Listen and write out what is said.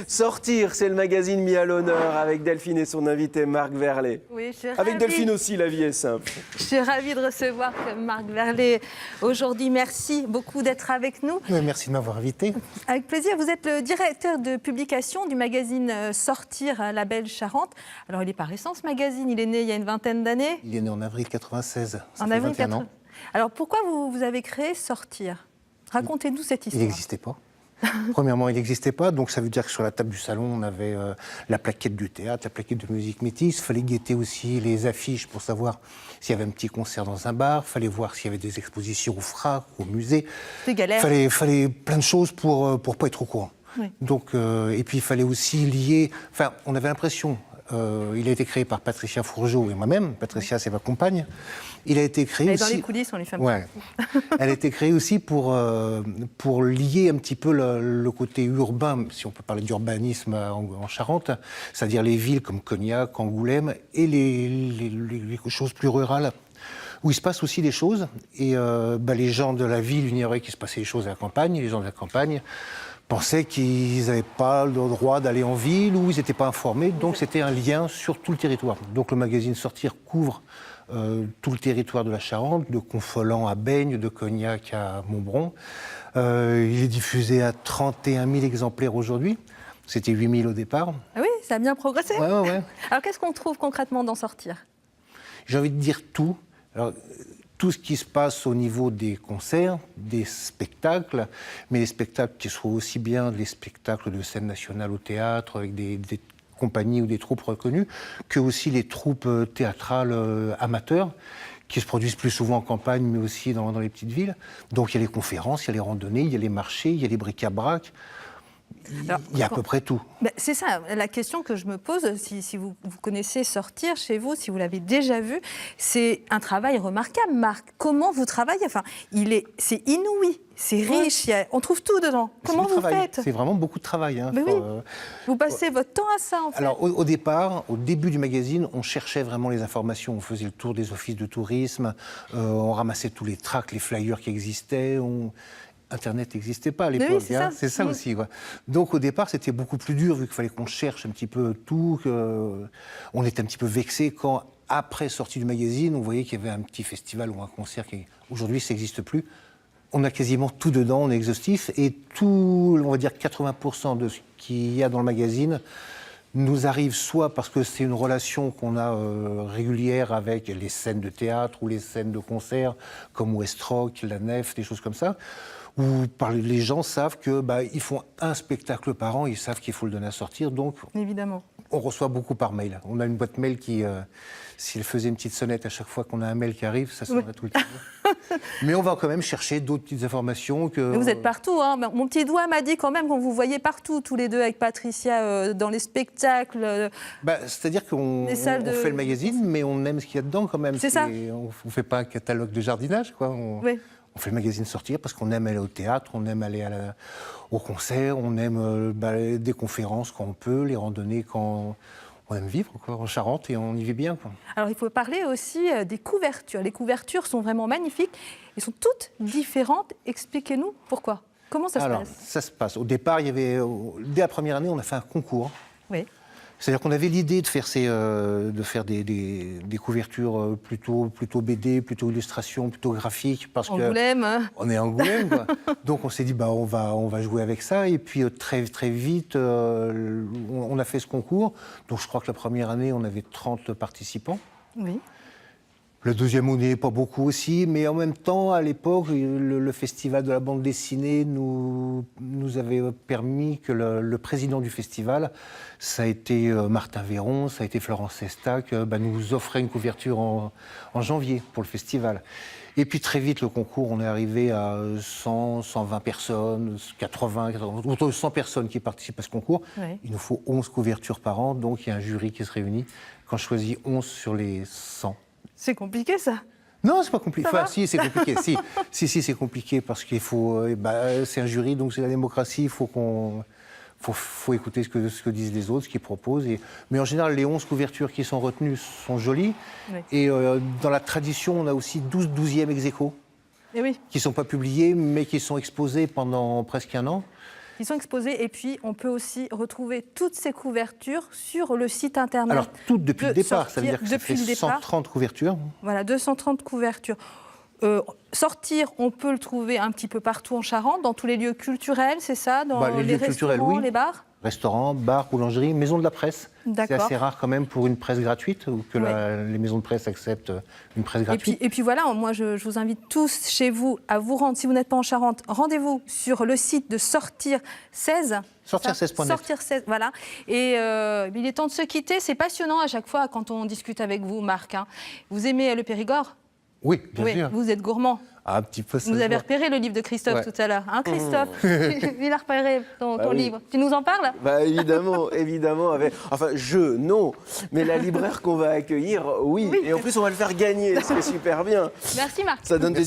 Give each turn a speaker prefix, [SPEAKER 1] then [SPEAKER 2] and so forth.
[SPEAKER 1] Sortir, c'est le magazine mis à l'honneur avec Delphine et son invité Marc Verlet.
[SPEAKER 2] Oui, je suis
[SPEAKER 1] Avec
[SPEAKER 2] ravie.
[SPEAKER 1] Delphine aussi, la vie est simple.
[SPEAKER 2] Je suis ravie de recevoir Marc Verlet aujourd'hui. Merci beaucoup d'être avec nous.
[SPEAKER 3] Merci de m'avoir invité.
[SPEAKER 2] Avec plaisir. Vous êtes le directeur de publication du magazine Sortir, Label Charente. Alors, il n'est pas récent ce magazine, il est né il y a une vingtaine d'années.
[SPEAKER 3] Il est né en avril 96. Ça
[SPEAKER 2] En
[SPEAKER 3] fait
[SPEAKER 2] avril
[SPEAKER 3] 21 ans.
[SPEAKER 2] Alors, pourquoi vous avez créé Sortir? Racontez-nous cette
[SPEAKER 3] Il
[SPEAKER 2] histoire.
[SPEAKER 3] n'existait pas. Premièrement, il n'existait pas, donc ça veut dire que sur la table du salon, on avait la plaquette du théâtre, la plaquette de musique métisse. Il fallait guetter aussi les affiches pour savoir s'il y avait un petit concert dans un bar. Il fallait voir s'il y avait des expositions au FRAC, au musée.
[SPEAKER 2] C'est galère.
[SPEAKER 3] Il fallait plein de choses pour pas être au courant.
[SPEAKER 2] Oui.
[SPEAKER 3] Donc, et puis il fallait aussi lier... Enfin, on avait l'impression... il a été créé par Patricia Fourgeau et moi-même. Patricia, c'est ma compagne. Il a été créé aussi...
[SPEAKER 2] Dans les coulisses, on les fait un
[SPEAKER 3] Ouais. Elle a été créée aussi pour lier un petit peu le côté urbain, si on peut parler d'urbanisme en Charente, c'est-à-dire les villes comme Cognac, Angoulême, et les choses plus rurales, où il se passe aussi des choses. Et les gens de la ville ignoraient qu'il se passait des choses à la campagne, et les gens de la campagne pensaient qu'ils n'avaient pas le droit d'aller en ville ou ils n'étaient pas informés. Donc c'était un lien sur tout le territoire. Donc le magazine Sortir couvre tout le territoire de la Charente, de Confolens à Baignes, de Cognac à Montbron. Il est diffusé à 31 000 exemplaires aujourd'hui. C'était 8 000 au départ.
[SPEAKER 2] Ah oui, ça a bien progressé.
[SPEAKER 3] Ouais.
[SPEAKER 2] Alors, qu'est-ce qu'on trouve concrètement dans Sortir?
[SPEAKER 3] J'ai envie de dire tout. Alors, tout ce qui se passe au niveau des concerts, des spectacles, mais les spectacles qui soient aussi bien des spectacles de scène nationale au théâtre, avec des compagnies ou des troupes reconnues, que aussi les troupes théâtrales amateurs, qui se produisent plus souvent en campagne, mais aussi dans les petites villes. Donc il y a les conférences, il y a les randonnées, il y a les marchés, il y a les bric-à-brac. Il y a à peu près tout.
[SPEAKER 2] C'est ça, la question que je me pose, si vous connaissez Sortir chez vous, si vous l'avez déjà vu, c'est un travail remarquable, Marc. Comment vous travaillez? Enfin, c'est inouï, c'est riche, on trouve tout dedans. Comment vous faites?
[SPEAKER 3] C'est vraiment beaucoup de travail. Hein.
[SPEAKER 2] Oui. Vous passez votre temps à ça, en fait.
[SPEAKER 3] Alors, au départ, au début du magazine, on cherchait vraiment les informations. On faisait le tour des offices de tourisme, on ramassait tous les tracts, les flyers qui existaient. Internet n'existait pas à l'époque,
[SPEAKER 2] oui, c'est
[SPEAKER 3] ça aussi. Quoi. Donc au départ, c'était beaucoup plus dur, vu qu'il fallait qu'on cherche un petit peu tout. On était un petit peu vexés quand, après sortie du magazine, on voyait qu'il y avait un petit festival ou un concert qui, aujourd'hui, ça n'existe plus. On a quasiment tout dedans, on est exhaustif, et tout, on va dire 80% de ce qu'il y a dans le magazine nous arrive soit parce que c'est une relation qu'on a régulière avec les scènes de théâtre ou les scènes de concert, comme West Rock, La Nef, des choses comme ça, où les gens savent qu'ils font un spectacle par an, ils savent qu'il faut le donner à sortir, donc
[SPEAKER 2] évidemment.
[SPEAKER 3] On reçoit beaucoup par mail. On a une boîte mail qui, si elle faisait une petite sonnette à chaque fois qu'on a un mail qui arrive, ça sonnerait tout le temps. Mais on va quand même chercher d'autres petites informations.
[SPEAKER 2] Mais vous êtes partout. Hein. Mon petit doigt m'a dit quand même qu'on vous voyait partout, tous les deux, avec Patricia, dans les spectacles.
[SPEAKER 3] C'est-à-dire qu'on fait le magazine, mais on aime ce qu'il y a dedans quand même.
[SPEAKER 2] C'est ça.
[SPEAKER 3] On ne fait pas un catalogue de jardinage, quoi. On fait le magazine Sortir parce qu'on aime aller au théâtre, on aime aller au concert, on aime des conférences quand on peut, les randonnées quand on aime vivre en Charente et on y vit bien. Quoi.
[SPEAKER 2] Alors il faut parler aussi des couvertures. Les couvertures sont vraiment magnifiques. Elles sont toutes différentes. Expliquez-nous pourquoi. Comment ça se passe?
[SPEAKER 3] Ça se passe. Au départ, dès la première année, on a fait un concours.
[SPEAKER 2] Oui.
[SPEAKER 3] C'est-à-dire qu'on avait l'idée de faire, des couvertures plutôt BD, plutôt illustration, plutôt graphique. Parce
[SPEAKER 2] Angoulême.
[SPEAKER 3] On est à Angoulême, quoi. Donc on s'est dit, on va jouer avec ça. Et puis très vite, on a fait ce concours. Donc je crois que la première année, on avait 30 participants.
[SPEAKER 2] Oui.
[SPEAKER 3] Le deuxième année, pas beaucoup aussi, mais en même temps, à l'époque, le festival de la bande dessinée nous avait permis que le président du festival, ça a été Martin Véron, ça a été Florence Estac, nous offrait une couverture en janvier pour le festival. Et puis très vite, le concours, on est arrivé à 100, 120 personnes, 80, autour de 100 personnes qui participent à ce concours. Oui. Il nous faut 11 couvertures par an, donc il y a un jury qui se réunit. Quand je choisis 11 sur les 100.
[SPEAKER 2] C'est compliqué, ça?
[SPEAKER 3] Non, c'est pas compliqué. Enfin, si, c'est compliqué. si, c'est compliqué parce qu'il faut. C'est un jury, donc c'est la démocratie. Il faut écouter ce que disent les autres, ce qu'ils proposent. Mais en général, les 11 couvertures qui sont retenues sont jolies. Oui. Et dans la tradition, on a aussi 12 douzièmes ex aequo qui ne sont pas publiés, mais qui sont exposés pendant presque un an.
[SPEAKER 2] qui sont exposés. Et puis, on peut aussi retrouver toutes ces couvertures sur le site internet.
[SPEAKER 3] Alors, toutes depuis le départ, ça veut dire que ça fait
[SPEAKER 2] depuis le départ.
[SPEAKER 3] 130 couvertures.
[SPEAKER 2] Voilà, 230 couvertures. Sortir, on peut le trouver un petit peu partout en Charente, dans tous les lieux culturels, c'est ça, dans
[SPEAKER 3] Les lieux culturels,
[SPEAKER 2] restaurants,
[SPEAKER 3] oui.
[SPEAKER 2] les bars.
[SPEAKER 3] Restaurants, bars, boulangeries, maisons de la presse. C'est
[SPEAKER 2] D'accord.
[SPEAKER 3] assez rare quand même pour une presse gratuite ou que les maisons de presse acceptent une presse gratuite.
[SPEAKER 2] Et puis voilà, moi je vous invite tous chez vous à vous rendre. Si vous n'êtes pas en Charente, rendez-vous sur le site de Sortir 16.
[SPEAKER 3] Sortir16.net.
[SPEAKER 2] Sortir 16, voilà. Et il est temps de se quitter. C'est passionnant à chaque fois quand on discute avec vous, Marc. Hein. Vous aimez le Périgord ?
[SPEAKER 3] Oui, bien sûr.
[SPEAKER 2] Vous êtes gourmand.
[SPEAKER 3] Un petit peu ça.
[SPEAKER 2] Vous avez repéré le livre de Christophe tout à l'heure. Hein, Christophe Il a repéré ton livre. Tu nous en parles ?
[SPEAKER 1] Bah évidemment, évidemment. Enfin, non. Mais la libraire qu'on va accueillir, oui. Et en plus, on va le faire gagner. C'est super bien.
[SPEAKER 2] Merci, Marc.
[SPEAKER 1] Ça donne des